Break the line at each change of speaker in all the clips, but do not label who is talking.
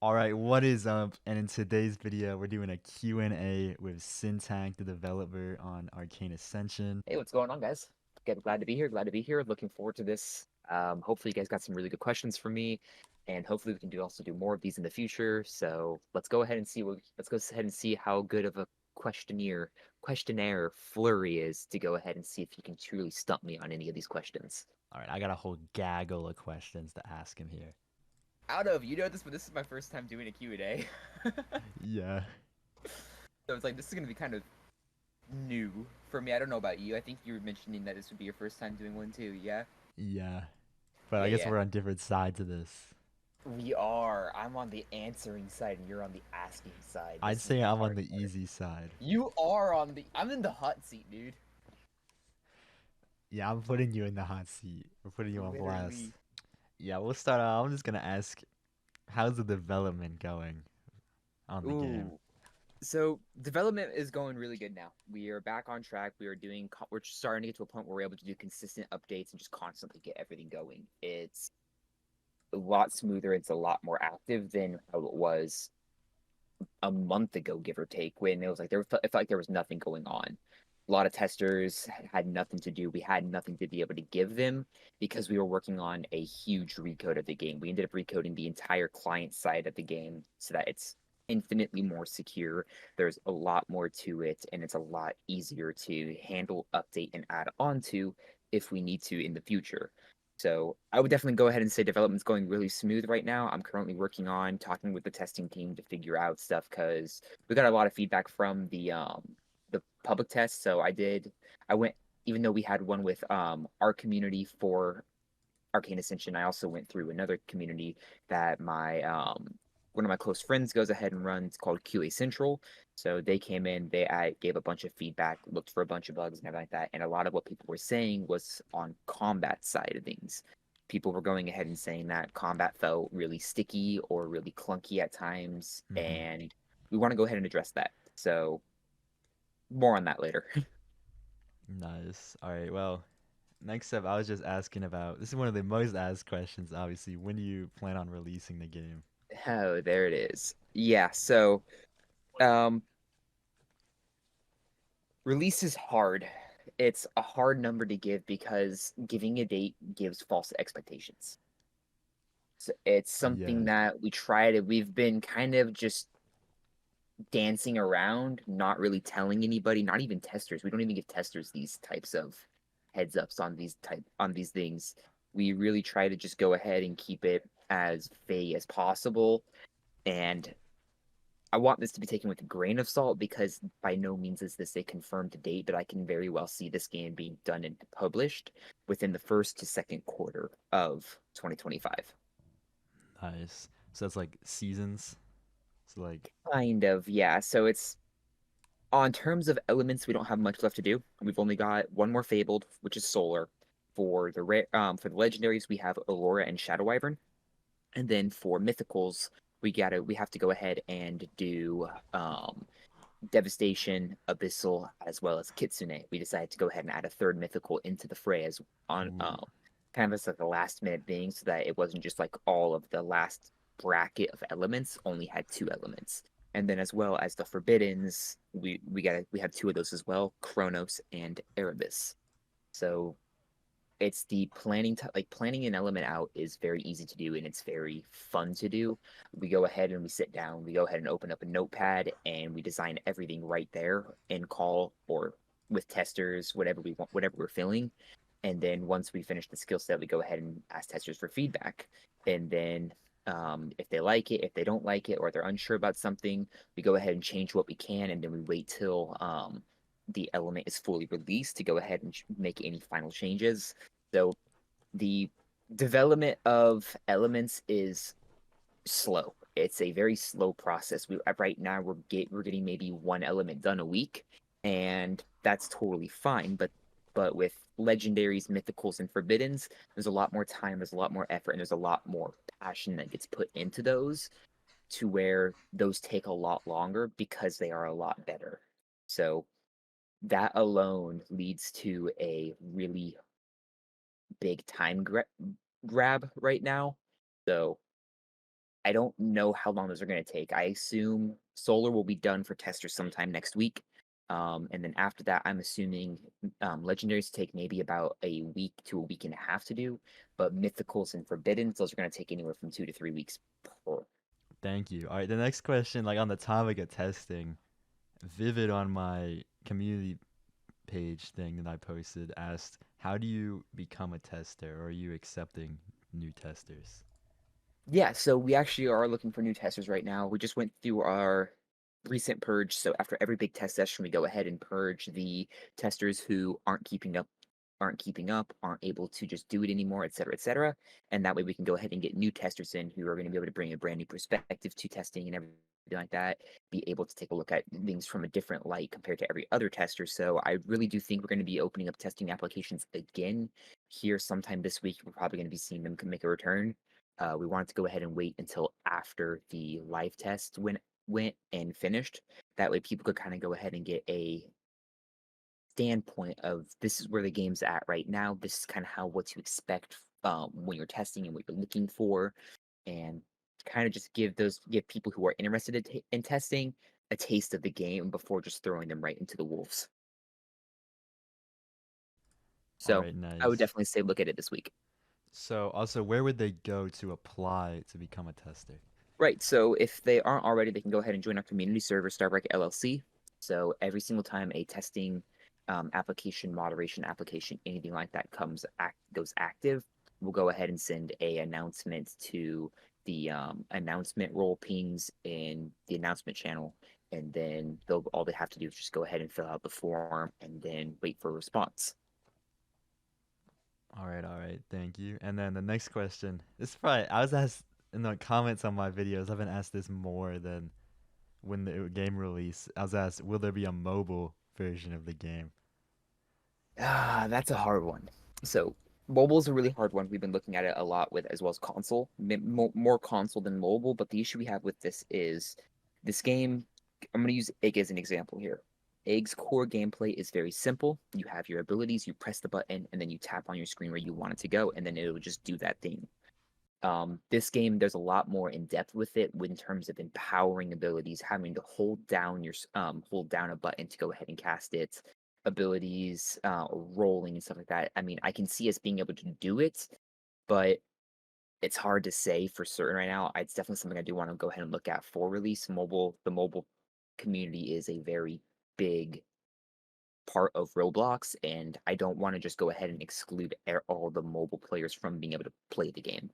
All right, what is up? And in today's video, we're doing a Q&A with Syntac, the developer on Arcane Ascension.
Hey, what's going on, guys? Glad to be here. Glad to be here. Looking forward to this. Hopefully, you guys got some really good questions for me, and hopefully, we can also do more of these in the future. So let's go ahead and see how good of a questionnaire Flurry is to go ahead and see if you can truly stump me on any of these questions.
All right, I got a whole gaggle of questions to ask him here.
But this is my first time doing a Q&A.
Yeah,
So it's like this is gonna be kind of new for me. I don't know about you. I think you were mentioning that this would be your first time doing one too. Yeah.
yeah. But I
Yeah,
guess
yeah.
we're on different sides of this.
We are. I'm on the answering side, and you're on the asking side.
I'd
This is
say
the
I'm on
hard
the
part.
easy side.
You are on the. I'm in the hot seat, dude.
Yeah, I'm putting you in the hot seat. We're putting you on blast.
Literally.
Yeah, we'll start out. I'm just gonna ask, how's the development going on the game?
Ooh. So development is going really good now. We are back on track. We're starting to get to a point where we're able to do consistent updates and just constantly get everything going. It's a lot smoother. It's a lot more active than how it was a month ago, give or take, when it was like it felt like there was nothing going on. A lot of testers had nothing to do. We had nothing to be able to give them because we were working on a huge recode of the game. We ended up recoding the entire client side of the game so that it's infinitely more secure. There's a lot more to it, and it's a lot easier to handle, update, and add on to if we need to in the future. So I would definitely go ahead and say development's going really smooth right now. I'm currently working on talking with the testing team to figure out stuff because we got a lot of feedback from the public test. So I went, even though we had one with our community for Arcane Ascension, I also went through another community that my one of my close friends goes ahead and runs called QA Central. So they came in, I gave a bunch of feedback, looked for a bunch of bugs and everything like that. And a lot of what people were saying was on combat side of things. People were going ahead and saying that combat felt really sticky or really clunky at times,
Hmm.
and we want to go ahead and address that. So more on that later.
Nice. All right, well, next up, I was just asking about, this is one of the most asked questions, obviously. When do you plan on releasing the game?
Oh, there it is. Yeah, so um release is hard. It's a hard number to give because giving a date gives false expectations. So it's something
Yeah.
that we've been kind of just dancing around, not really telling anybody, not even testers. We don't even give testers these types of heads ups on these things. We really try to just go ahead and keep it as vague as possible. And I want this to be taken with a grain of salt because by no means is this a confirmed date, but I can very well see this game being done and published within the first to second quarter of 2025.
Nice. So that's like seasons. So like,
Kind of, yeah. So it's on terms of elements, we don't have much left to do. We've only got one more fabled, which is solar. For the legendaries, we have Aurora and Shadow Wyvern. And then for mythicals, we have to go ahead and do Devastation, Abyssal, as well as Kitsune. We decided to go ahead and add a third mythical into the fray as on
ooh.
kind of as like a last minute thing, so that it wasn't just like all of the last bracket of elements only had two elements. And then as well as the Forbiddens, we have two of those as well, Chronos and Erebus. So it's the planning an element out is very easy to do and it's very fun to do. We go ahead and we sit down, we go ahead and open up a notepad and we design everything right there in call or with testers, whatever we want, whatever we're feeling. And then once we finish the skill set, we go ahead and ask testers for feedback. And then if they like it, if they don't like it, or they're unsure about something, we go ahead and change what we can, and then we wait till the element is fully released to go ahead and make any final changes. So the development of elements is slow. It's a very slow process. We right now we're getting maybe one element done a week, and that's totally fine. But with legendaries, mythicals, and forbiddens, there's a lot more time, there's a lot more effort, and there's a lot more passion that gets put into those to where those take a lot longer because they are a lot better. So that alone leads to a really big grab right now. So I don't know how long those are going to take. I assume solar will be done for testers sometime next week. And then after that, I'm assuming legendaries take maybe about a week to a week and a half to do, but mythicals and forbiddens, those are going to take anywhere from 2 to 3 weeks per.
Thank you. All right, the next question, like on the topic of testing, Vivid on my community page thing that I posted asked, "How do you become a tester? Or are you accepting new testers?"
Yeah, so we actually are looking for new testers right now. We just went through our recent purge. So after every big test session, we go ahead and purge the testers who aren't able to just do it anymore, et cetera, et cetera. And that way we can go ahead and get new testers in who are going to be able to bring a brand new perspective to testing and everything like that, be able to take a look at things from a different light compared to every other tester. So I really do think we're going to be opening up testing applications again here sometime this week. We're probably going to be seeing them make a return. We wanted to go ahead and wait until after the live test went and finished. That way people could kind of go ahead and get a standpoint of this is where the game's at right now. This is kind of how what to expect when you're testing and what you're looking for, and kind of just give people who are interested in testing a taste of the game before just throwing them right into the wolves.
All
So
right,
I would
nice.
definitely say look at it this week.
So, also, where would they go to apply to become a tester?
Right. So if they aren't already, they can go ahead and join our community server, Starbreak LLC. So every single time a testing application, moderation application, anything like that goes active, we'll go ahead and send a announcement to the announcement role pings in the announcement channel, and then all they have to do is just go ahead and fill out the form and then wait for a response.
All right, thank you. And then the next question. This is probably I was asked in the comments on my videos. I've been asked this more than when the game release. I was asked, "Will there be a mobile version of the game?"
That's a hard one. So mobile is a really hard one. We've been looking at it a lot with as well as console, more console than mobile. But the issue we have with this is this game. I'm going to use Egg as an example here. Egg's core gameplay is very simple. You have your abilities, you press the button, and then you tap on your screen where you want it to go, and then it'll just do that thing. This game, there's a lot more in depth with it in terms of empowering abilities, having to hold down a button to go ahead and cast it, abilities, rolling and stuff like that. I mean, I can see us being able to do it, but it's hard to say for certain right now. It's definitely something I do want to go ahead and look at for release. The mobile community is a very big part of Roblox, and I don't want to just go ahead and exclude all the mobile players from being able to play the game.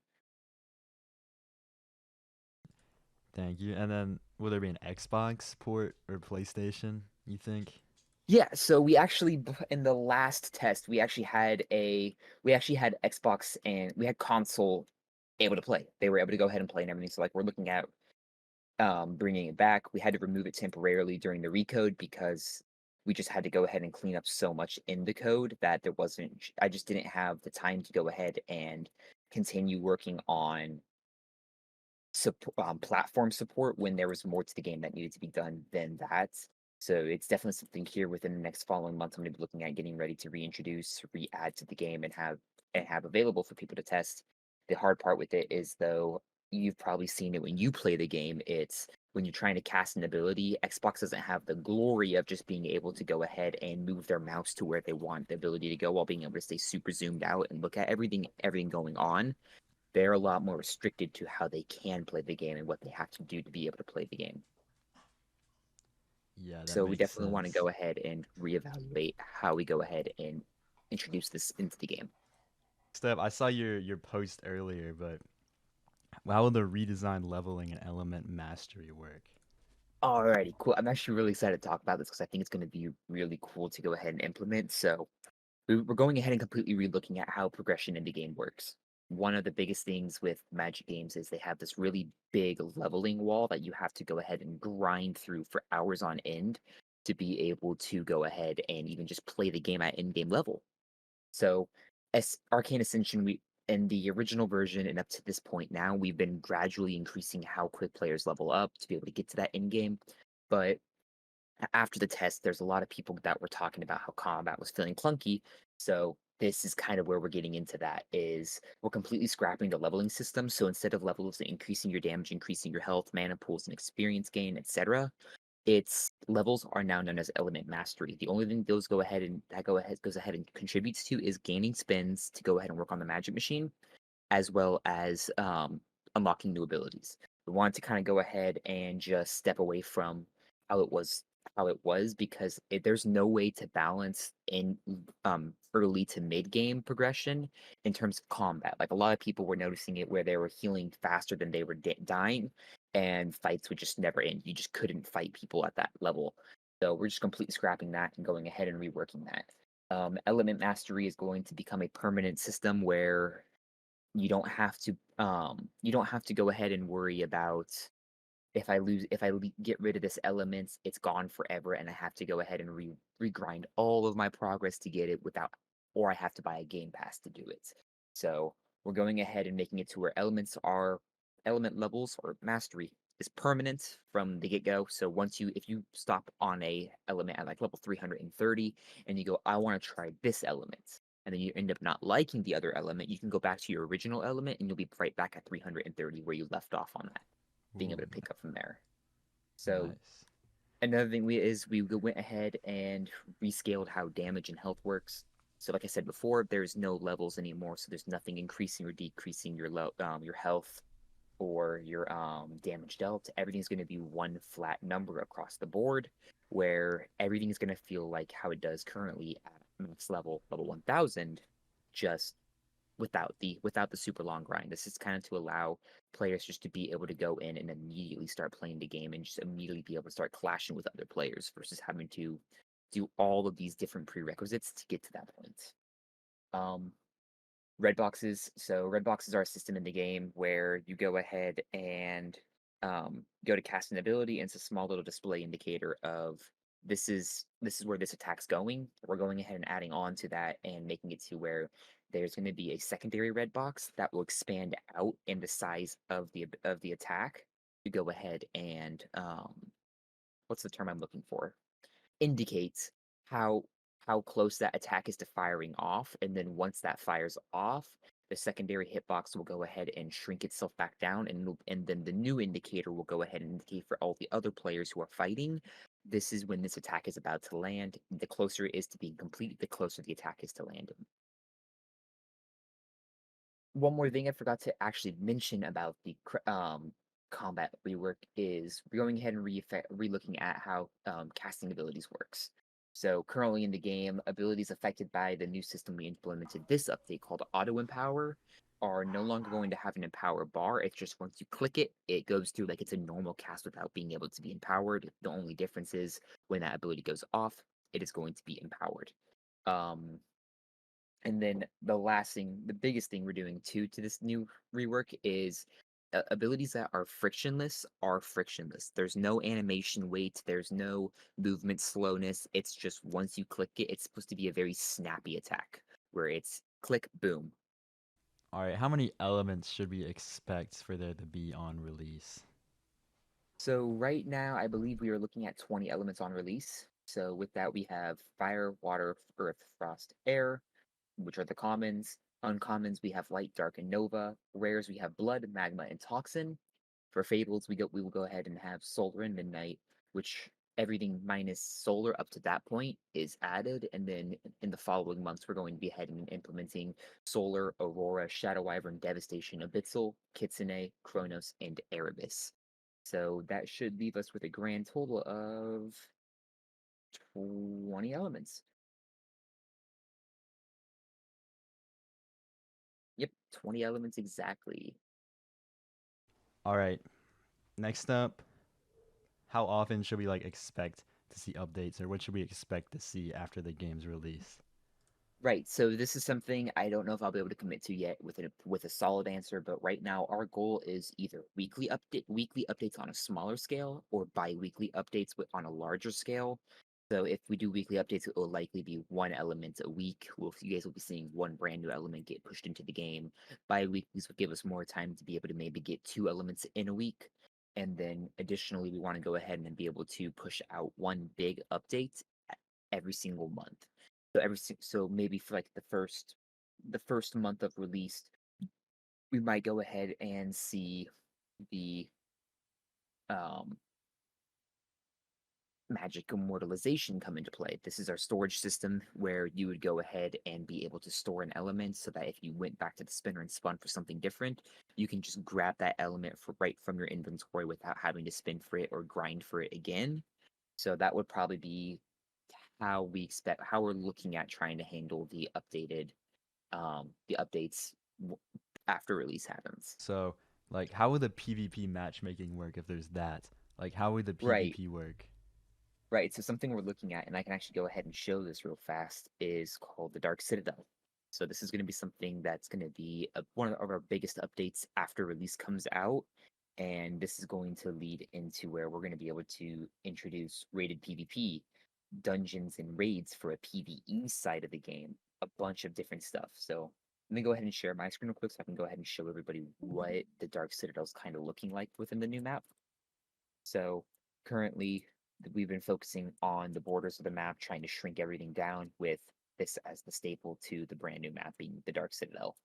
Thank you. And then, will there be an Xbox port or PlayStation? You think?
Yeah, so we actually in the last test we actually had Xbox and we had console able to play. They were able to go ahead and play and everything. So like we're looking at bringing it back. We had to remove it temporarily during the recode because we just had to go ahead and clean up so much in the code that there wasn't I just didn't have the time to go ahead and continue working on platform support when there was more to the game that needed to be done than that. So it's definitely something here within the next following months I'm going to be looking at getting ready to reintroduce, re-add to the game, and have available for people to test. The hard part with it is though you've probably seen it when you play the game. It's when you're trying to cast an ability, Xbox doesn't have the glory of just being able to go ahead and move their mouse to where they want the ability to go while being able to stay super zoomed out and look at everything going on. They're a lot more restricted to how they can play the game and what they have to do to be able to play the game.
Yeah, that
So we
makes
definitely want to
sense.
go ahead and reevaluate how we go ahead and introduce this into the game.
Steph, I saw your post earlier, but how will the redesigned leveling and element mastery work?
Alrighty, cool. I'm actually really excited to talk about this because I think it's going to be really cool to go ahead and implement. So we're going ahead and completely relooking at how progression in the game works. One of the biggest things with Magic games is they have this really big leveling wall that you have to go ahead and grind through for hours on end to be able to go ahead and even just play the game at in-game level. So, as Arcane Ascension, we in the original version and up to this point now, we've been gradually increasing how quick players level up to be able to get to that end game. But after the test, there's a lot of people that were talking about how combat was feeling clunky. So this is kind of where we're getting into that is we're completely scrapping the leveling system. So instead of levels increasing your damage, increasing your health, mana pools, and experience gain, etc., its levels are now known as element mastery. The only thing those goes ahead and contributes to is gaining spins to go ahead and work on the magic machine, as well as unlocking new abilities. We wanted to kind of go ahead and just step away from how it was because there's no way to balance in early to mid game progression in terms of combat. Like a lot of people were noticing it where they were healing faster than they were dying, and fights would just never end. You just couldn't fight people at that level. So we're just completely scrapping that and going ahead and reworking that. Element mastery is going to become a permanent system where you don't have to go ahead and worry about if get rid of this element, it's gone forever, and I have to go ahead and regrind all of my progress to get it without, or I have to buy a game pass to do it. So we're going ahead and making it to where element levels or mastery is permanent from the get go. So if you stop on a element at like level 330 and you go, I want to try this element, and then you end up not liking the other element, you can go back to your original element and you'll be right back at 330 where you left off on that, being able
Ooh,
to pick up from there. So
nice.
another thing we went ahead and rescaled how damage and health works. So like I said before, there's no levels anymore, so there's nothing increasing or decreasing your health or your damage dealt. Everything's going to be one flat number across the board, where everything is going to feel like how it does currently at max level 1000, just without the super long grind. This is kind of to allow players just to be able to go in and immediately start playing the game and just immediately be able to start clashing with other players versus having to do all of these different prerequisites to get to that point. Um, red boxes. So red boxes are a system in the game where you go ahead and go to cast an ability, and it's a small little display indicator of this is where this attack's going. We're going ahead and adding on to that and making it to where there's going to be a secondary red box that will expand out in the size of the attack to go ahead and what's the term I'm looking for? Indicates how close that attack is to firing off, and then once that fires off, the secondary hitbox will go ahead and shrink itself back down, and then the new indicator will go ahead and indicate for all the other players who are fighting. This is when this attack is about to land. The closer it is to being complete, the closer the attack is to landing. One more thing I forgot to actually mention about the combat rework is we're going ahead and re-looking at how casting abilities works. So currently in the game, abilities affected by the new system we implemented this update called Auto Empower are no longer going to have an empower bar. It's just once you click it, it goes through like it's a normal cast without being able to be empowered. The only difference is when that ability goes off, it is going to be empowered. Um, and then the biggest thing we're doing too to this new rework is abilities that are frictionless are frictionless. There's no animation wait, there's no movement slowness. It's just once you click it, it's supposed to be a very snappy attack where it's click, boom.
All right, how many elements should we expect for there to be on release?
So right now, I believe we are looking at 20 elements on release. So with that, we have fire, water, earth, frost, air, which are the commons. Uncommons, we have light, dark, and nova. Rares, we have blood, magma, and toxin. For fables, we will go ahead and have solar and midnight, which everything minus solar up to that point is added, and then in the following months we're going to be ahead and implementing solar, aurora, shadow wyvern, devastation, abyssal, kitsune, chronos, and erebus. So that should leave us with a grand total of 20 elements. Yep, 20 elements exactly.
All right, next up, how often should we like expect to see updates, or what should we expect to see after the game's release?
Right. So this is something I don't know if I'll be able to commit to yet with a solid answer, but right now our goal is either weekly updates on a smaller scale or bi-weekly updates on a larger scale. So if we do weekly updates, it will likely be one element a week. You guys will be seeing one brand new element get pushed into the game. Bi-weeklies will give us more time to be able to maybe get two elements in a week. And then additionally, we want to go ahead and be able to push out one big update every single month. So maybe for like the first month of release, we might go ahead and see the um magic immortalization come into play. This is our storage system where you would go ahead and be able to store an element so that if you went back to the spinner and spun for something different, you can just grab that element right from your inventory without having to spin for it or grind for it again. So that would probably be how we're looking at trying to handle the updates after release happens.
So, like, how would the PvP matchmaking work if there's that? Like, how would the
Right.
PvP work?
Right. So something we're looking at, and I can actually go ahead and show this real fast, is called the Dark Citadel. So this is going to be something that's going to be one of our biggest updates after release comes out. And this is going to lead into where we're going to be able to introduce rated PvP, dungeons and raids for a PvE side of the game, a bunch of different stuff. So let me go ahead and share my screen real quick so I can go ahead and show everybody what the Dark Citadel is kind of looking like within the new map. So currently, we've been focusing on the borders of the map, trying to shrink everything down with this as the staple to the brand new map being the Dark Citadel.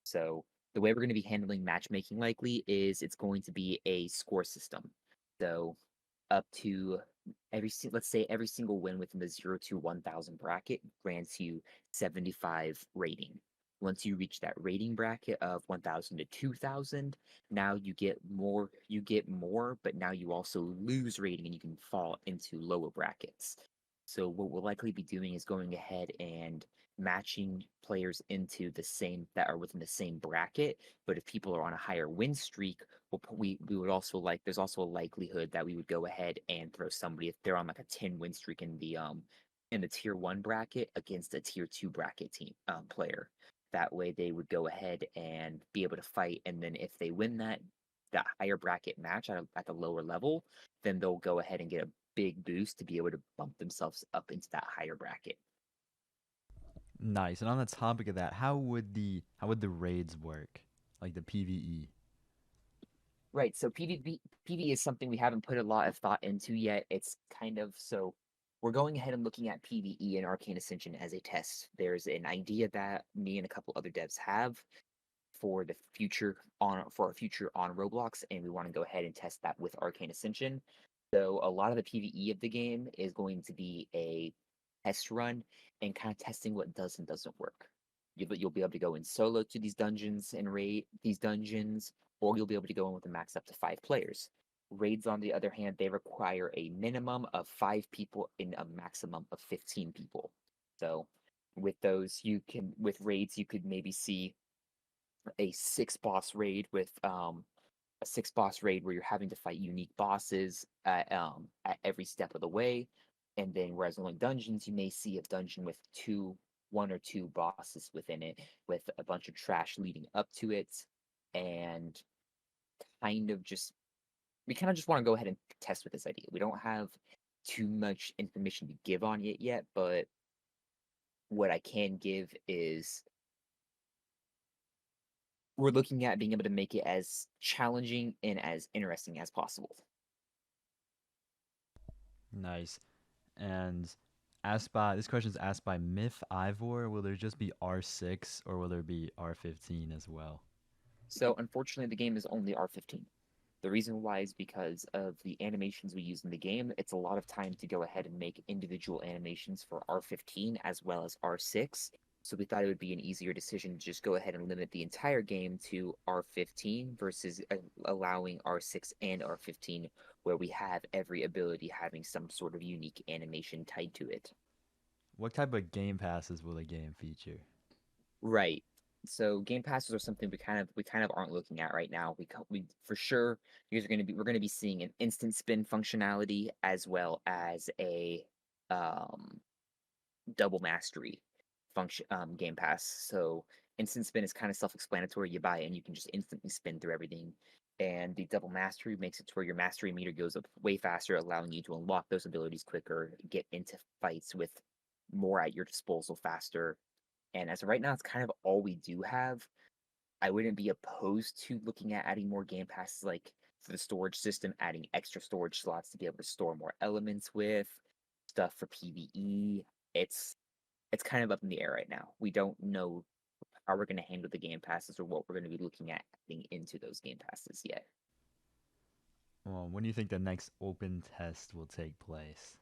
So the way we're going to be handling matchmaking likely is it's going to be a score system. So up to let's say every single win within the 0 to 1000 bracket grants you 75 rating. Once you reach that rating bracket of 1000 to 2000, now you get more, but now you also lose rating and you can fall into lower brackets. So what we'll likely be doing is going ahead and matching players into the same that are within the same bracket. But if people are on a higher win streak, we would also there's also a likelihood that we would go ahead and throw somebody if they're on like a 10 win streak in the tier 1 bracket against a tier 2 bracket team player. That way they would go ahead and be able to fight, and then if they win that higher bracket match at the lower level, then they'll go ahead and get a big boost to be able to bump themselves up into that higher bracket.
Nice. And on the topic of that, how would the raids work? Like the PvE?
Right. So PvE is something we haven't put a lot of thought into yet. It's kind of so we're going ahead and looking at PvE and Arcane Ascension as a test. There's an idea that me and a couple other devs have for the future for our future on Roblox, and we want to go ahead and test that with Arcane Ascension. So a lot of the PvE of the game is going to be a test run and kind of testing what does and doesn't work. You'll be able to go in solo to these dungeons and raid these dungeons, or you'll be able to go in with a max up to 5 players. Raids, on the other hand, they require a minimum of 5 people and a maximum of 15 people. So with raids you could maybe see a six boss raid where you're having to fight unique bosses at every step of the way. And then whereas in dungeons, you may see a dungeon with one or two bosses within it with a bunch of trash leading up to it. And kind of just we kind of just want to go ahead and test with this idea. We don't have too much information to give on it yet, but what I can give is we're looking at being able to make it as challenging and as interesting as possible.
Nice. And this question is asked by Myth Ivor. Will there just be R6 or will there be R15 as well?
So unfortunately, the game is only R15. The reason why is because of the animations we use in the game. It's a lot of time to go ahead and make individual animations for R15 as well as R6. So we thought it would be an easier decision to just go ahead and limit the entire game to R15 versus allowing R6 and R15, where we have every ability having some sort of unique animation tied to it.
What type of game passes will the game feature?
Right. So game passes are something we kind of aren't looking at right now. We for sure we're gonna be seeing an instant spin functionality as well as a um double mastery function game pass. So instant spin is kind of self-explanatory. You buy it and you can just instantly spin through everything. And the double mastery makes it to where your mastery meter goes up way faster, allowing you to unlock those abilities quicker, get into fights with more at your disposal faster. And as of right now, it's kind of all we do have. I wouldn't be opposed to looking at adding more game passes, like for the storage system, adding extra storage slots to be able to store more elements with stuff for PvE. It's it's kind of up in the air right now. We don't know how we're going to handle the game passes or what we're going to be looking at adding into those game passes yet.
Well, when do you think the next open test will take place?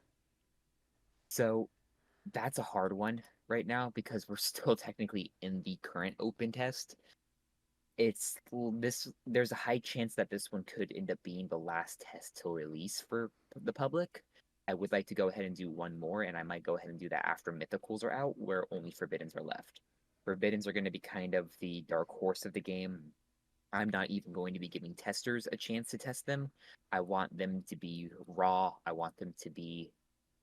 So that's a hard one right now because we're still technically in the current open test. This there's a high chance that this one could end up being the last test to release for the public. I would like to go ahead and do one more, and I might go ahead and do that after Mythicals are out, where only Forbiddens are left. Forbiddens are going to be kind of the dark horse of the game. I'm not even going to be giving testers a chance to test them. I want them to be raw. I want them to be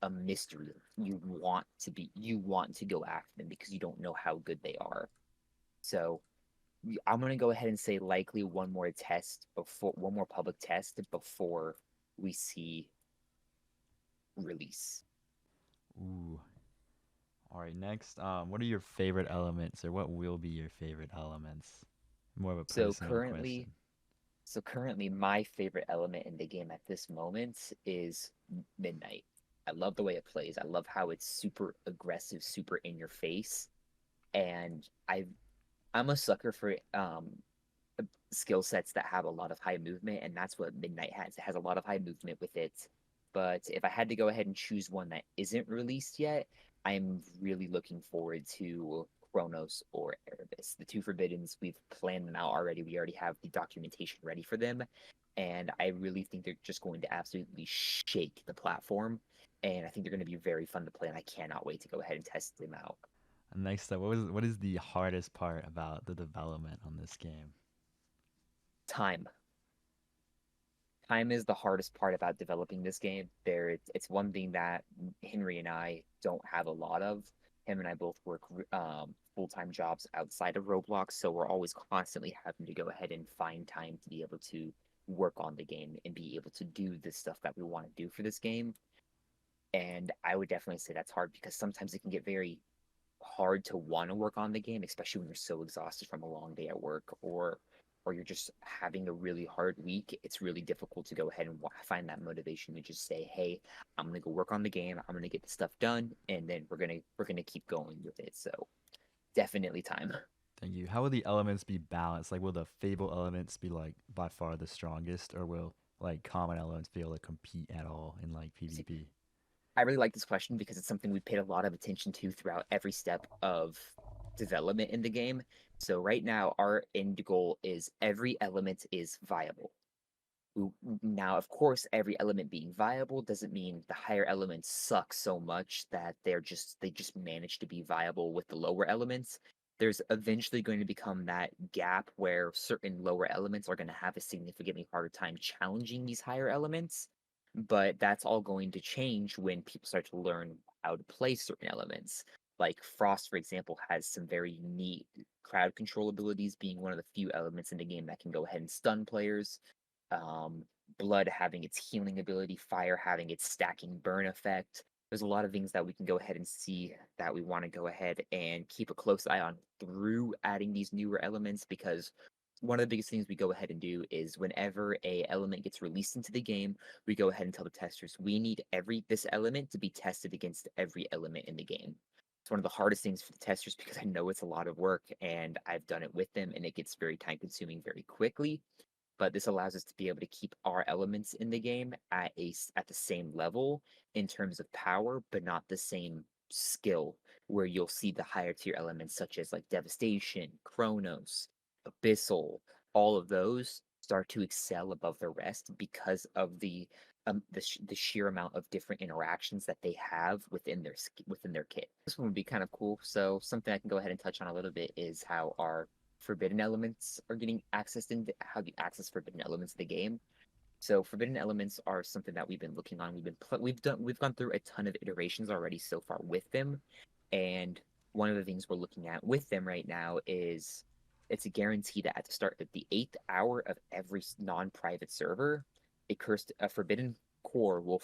a mystery. You want to go after them because you don't know how good they are. So I'm gonna go ahead and say likely one more public test before we see release.
Ooh. All right, next, what are your favorite elements, or what will be your favorite elements? More of a
So
personal
currently,
question.
my favorite element in the game at this moment is Midnight. I love the way it plays. I love how it's super aggressive, super in your face, and I'm a sucker for skill sets that have a lot of high movement, and that's what Midnight has. It has a lot of high movement with it. But if I had to go ahead and choose one that isn't released yet, I'm really looking forward to Chronos or Erebus. The two Forbiddens, we've planned them out already. We already have the documentation ready for them. And I really think they're just going to absolutely shake the platform. And I think they're going to be very fun to play. And I cannot wait to go ahead and test them out.
And next up, what is the hardest part about the development on this game?
Time. Time is the hardest part about developing this game. It's one thing that Henry and I don't have a lot of. Him and I both work full-time jobs outside of Roblox, so we're always constantly having to go ahead and find time to be able to work on the game and be able to do the stuff that we want to do for this game. And I would definitely say that's hard because sometimes it can get very hard to want to work on the game, especially when you're so exhausted from a long day at work or you're just having a really hard week. It's really difficult to go ahead and find that motivation to just say, "Hey, I'm gonna go work on the game. I'm gonna get the stuff done, and then we're gonna keep going with it." So definitely time.
Thank you. How will the elements be balanced? Like, will the Fable elements be like by far the strongest, or will like common elements be able to compete at all in like
See,
PvP?
I really like this question because it's something we paid a lot of attention to throughout every step of development in the game. So right now, our end goal is every element is viable. Now, of course, every element being viable doesn't mean the higher elements suck so much that they just manage to be viable with the lower elements. There's eventually going to become that gap where certain lower elements are going to have a significantly harder time challenging these higher elements. But that's all going to change when people start to learn how to play certain elements. Like Frost, for example, has some very neat crowd control abilities, being one of the few elements in the game that can go ahead and stun players. um, Blood having its healing ability, fire having its stacking burn effect. There's a lot of things that we can go ahead and see that we want to go ahead and keep a close eye on through adding these newer elements, because one of the biggest things we go ahead and do is whenever a element gets released into the game, we go ahead and tell the testers we need this element to be tested against every element in the game. It's one of the hardest things for the testers because I know it's a lot of work and I've done it with them and it gets very time consuming very quickly, but this allows us to be able to keep our elements in the game at the same level in terms of power, but not the same skill. Where you'll see the higher tier elements such as like Devastation, Chronos, Abyssal, all of those start to excel above the rest because of the sheer amount of different interactions that they have within their kit. This one would be kind of cool. So something I can go ahead and touch on a little bit is how our forbidden elements are getting accessed into how you access forbidden elements of the game. So forbidden elements are something that we've been looking on. We've gone through a ton of iterations already so far with them, and one of the things we're looking at with them right now is it's a guarantee that at the start of the 8th hour of every non-private server, a forbidden core will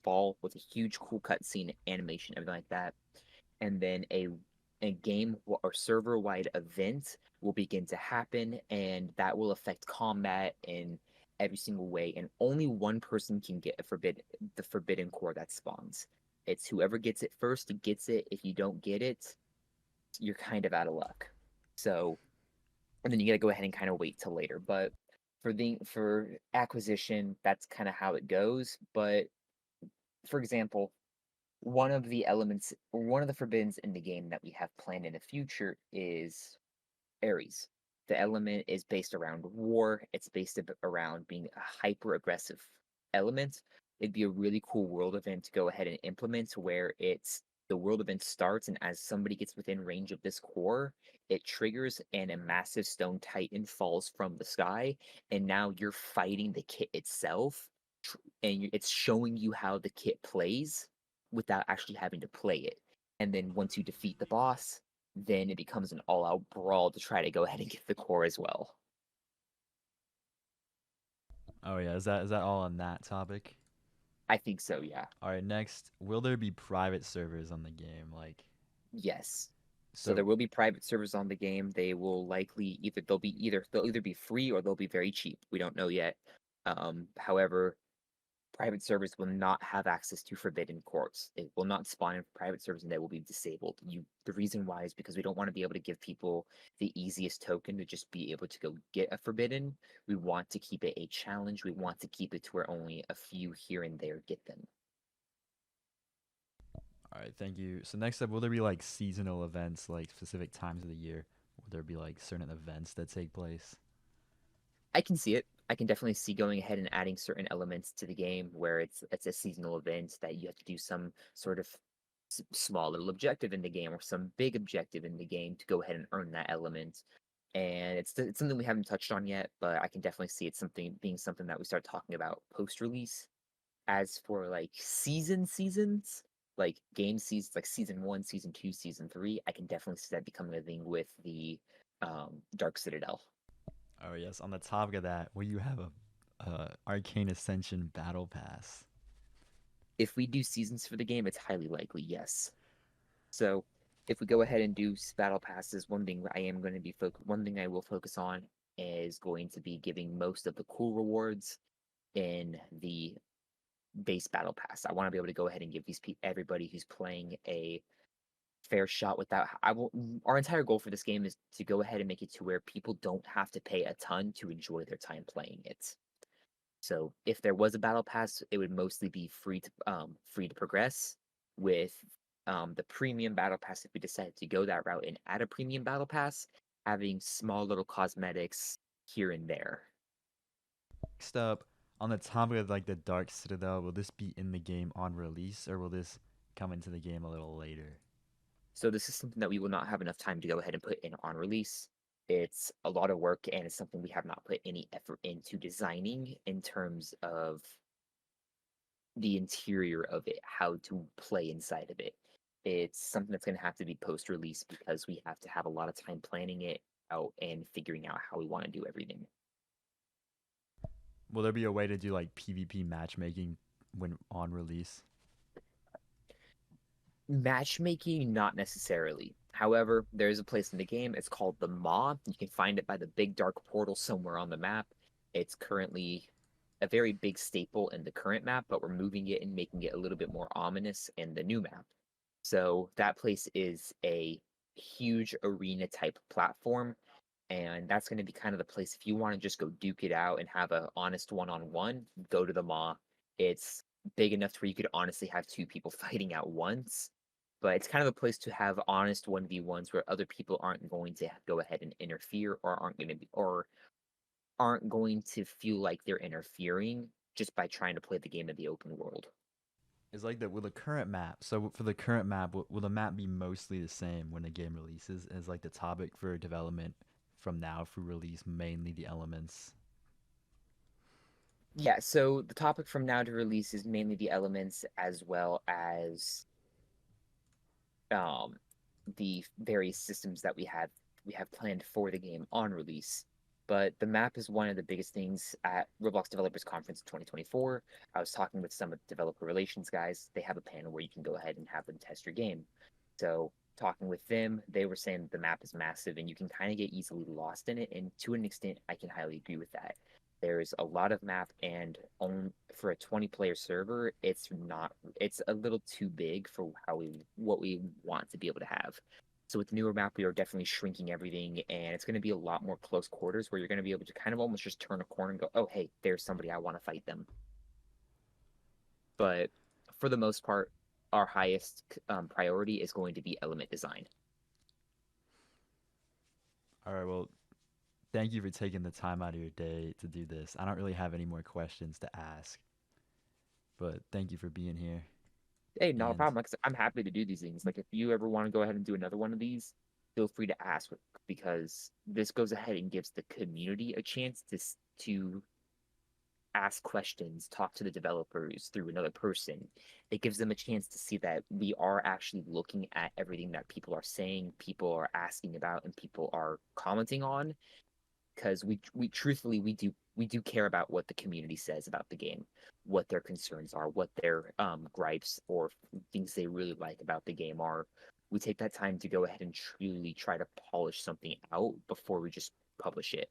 fall with a huge cool cutscene animation, everything like that, and then a game or server wide event will begin to happen, and that will affect combat in every single way. And only one person can get the forbidden core that spawns. It's whoever gets it first gets it. If you don't get it, you're kind of out of luck. So, and then you got to go ahead and kind of wait till later. But for acquisition, that's kind of how it goes. But for example, one of the forbiddens in the game that we have planned in the future is Ares. The element is based around war. It's based around being a hyper aggressive element. It'd be a really cool world event to go ahead and implement where it's the world event starts, and as somebody gets within range of this core, it triggers and a massive stone titan falls from the sky, and now you're fighting the kit itself, and it's showing you how the kit plays without actually having to play it. And then once you defeat the boss, then it becomes an all-out brawl to try to go ahead and get the core as well.
Oh yeah, is that all on that topic?
I think so, yeah.
All right, next, will there be private servers on the game? Like,
Yes. So there
so
will be private servers on the game. They will likely they'll either be free or they'll be very cheap. We don't know yet. However, private servers will not have access to forbidden cores. It will not spawn in private servers and they will be disabled. The reason why is because we don't want to be able to give people the easiest token to just be able to go get a forbidden. We want to keep it a challenge. We want to keep it to where only a few here and there get them.
all right, thank you. So next up, will there be like seasonal events, like specific times of the year? Will there be like certain events that take place?
I can see it. I can definitely see going ahead and adding certain elements to the game where it's a seasonal event that you have to do some sort of small little objective in the game or some big objective in the game to go ahead and earn that element. And it's something we haven't touched on yet, but I can definitely see it something being something that we start talking about post release. As for like seasons, like game seasons, like season one, season two, season three, I can definitely see that becoming a thing with the Dark Citadel.
Oh yes, on the topic of that, will you have a Arcane Ascension battle pass?
If we do seasons for the game, it's highly likely, yes. So if we go ahead and do battle passes, one thing I will focus on is going to be giving most of the cool rewards in the base battle pass. I want to be able to go ahead and give everybody who's playing a fair shot without I will our entire goal for this game is to go ahead and make it to where people don't have to pay a ton to enjoy their time playing it. So if there was a battle pass, it would mostly be free to progress. With the premium battle pass, if we decided to go that route and add a premium battle pass, having small little cosmetics here and there.
Next up, on the topic of like the Dark Citadel, will this be in the game on release or will this come into the game a little later?
So this is something that we will not have enough time to go ahead and put in on release. It's a lot of work and it's something we have not put any effort into designing in terms of the interior of it, how to play inside of it. It's something that's going to have to be post release because we have to have a lot of time planning it out and figuring out how we want to do everything.
Will there be a way to do like PvP matchmaking when on release?
Matchmaking, not necessarily. However, there is a place in the game. It's called the Maw. You can find it by the big dark portal somewhere on the map. It's currently a very big staple in the current map, but we're moving it and making it a little bit more ominous in the new map. So that place is a huge arena type platform, and that's going to be kind of the place if you want to just go duke it out and have a honest one-on-one, go to the Maw. It's big enough to where you could honestly have two people fighting at once, but it's kind of a place to have honest 1v1s where other people aren't going to go ahead and interfere or aren't going to feel like they're interfering just by trying to play the game in the open world.
Is like the will the current map. So for the current map, will the map be mostly the same when the game releases? Is like the topic for development from now through release mainly the elements?
Yeah, so the topic from now to release is mainly the elements as well as um, the various systems that we have planned for the game on release. But the map is one of the biggest things at Roblox Developers Conference 2024. I was talking with some of the developer relations guys. They have a panel where you can go ahead and have them test your game. So talking with them, they were saying the map is massive and you can kind of get easily lost in it. And to an extent, I can highly agree with that. There's a lot of map, and on for a 20-player server, it's a little too big for how we what we want to be able to have. So with the newer map, we are definitely shrinking everything, and it's going to be a lot more close quarters where you're going to be able to kind of almost just turn a corner and go, oh, hey, there's somebody, I want to fight them. But for the most part, our highest priority is going to be element design.
All right, well, thank you for taking the time out of your day to do this. I don't really have any more questions to ask, but thank you for being here.
Hey, not a
And
problem. Like I said, I'm happy to do these things. Like if you ever want to go ahead and do another one of these, feel free to ask because this goes ahead and gives the community a chance to ask questions, talk to the developers through another person. It gives them a chance to see that we are actually looking at everything that people are saying, people are asking about, and people are commenting on. Because we truthfully we do care about what the community says about the game, what their concerns are, what their gripes or things they really like about the game are. We take that time to go ahead and truly try to polish something out before we just publish it.